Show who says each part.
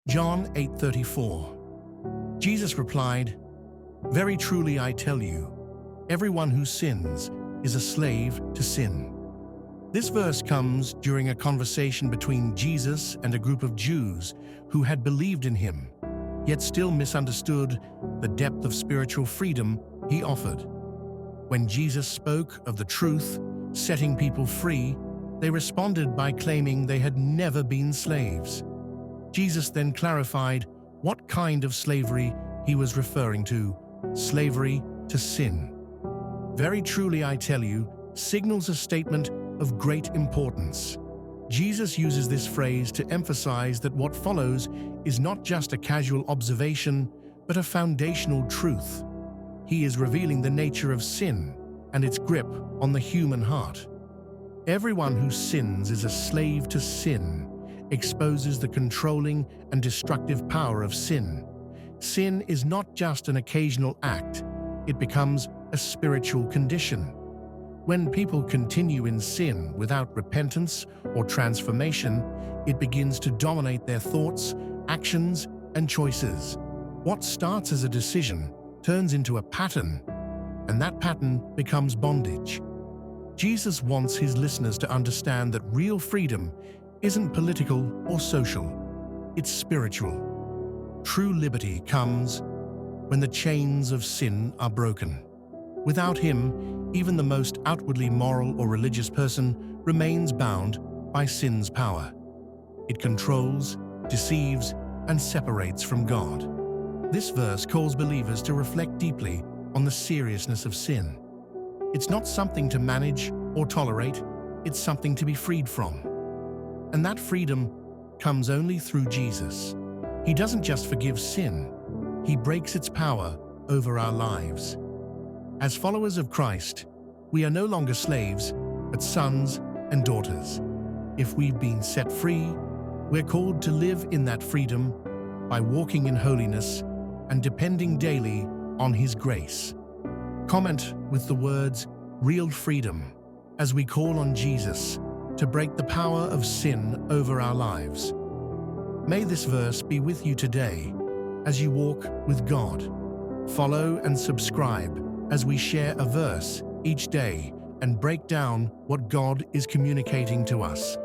Speaker 1: John 8:34. Jesus replied, "Very truly I tell you, everyone who sins is a slave to sin." This verse comes during a conversation between Jesus and a group of Jews who had believed in him, yet still misunderstood the depth of spiritual freedom he offered. When Jesus spoke of the truth, setting people free, they responded by claiming they had never been slaves. Jesus then clarified what kind of slavery he was referring to: slavery to sin. "Very truly I tell you" signals a statement of great importance. Jesus uses this phrase to emphasize that what follows is not just a casual observation, but a foundational truth. He is revealing the nature of sin and its grip on the human heart. Everyone who sins is a slave to sin exposes the controlling and destructive power of sin. Sin is not just an occasional act, it becomes a spiritual condition. When people continue in sin without repentance or transformation, it begins to dominate their thoughts, actions, and choices. What starts as a decision turns into a pattern, and that pattern becomes bondage. Jesus wants his listeners to understand that real freedom isn't political or social, it's spiritual. True liberty comes when the chains of sin are broken. Without him, even the most outwardly moral or religious person remains bound by sin's power. It controls, deceives, and separates from God. This verse calls believers to reflect deeply on the seriousness of sin. It's not something to manage or tolerate, it's something to be freed from. And that freedom comes only through Jesus. He doesn't just forgive sin, he breaks its power over our lives. As followers of Christ, we are no longer slaves, but sons and daughters. If we've been set free, we're called to live in that freedom by walking in holiness and depending daily on His grace. Comment with the words "real freedom" as we call on Jesus to break the power of sin over our lives. May this verse be with you today as you walk with God. Follow and subscribe as we share a verse each day and break down what God is communicating to us.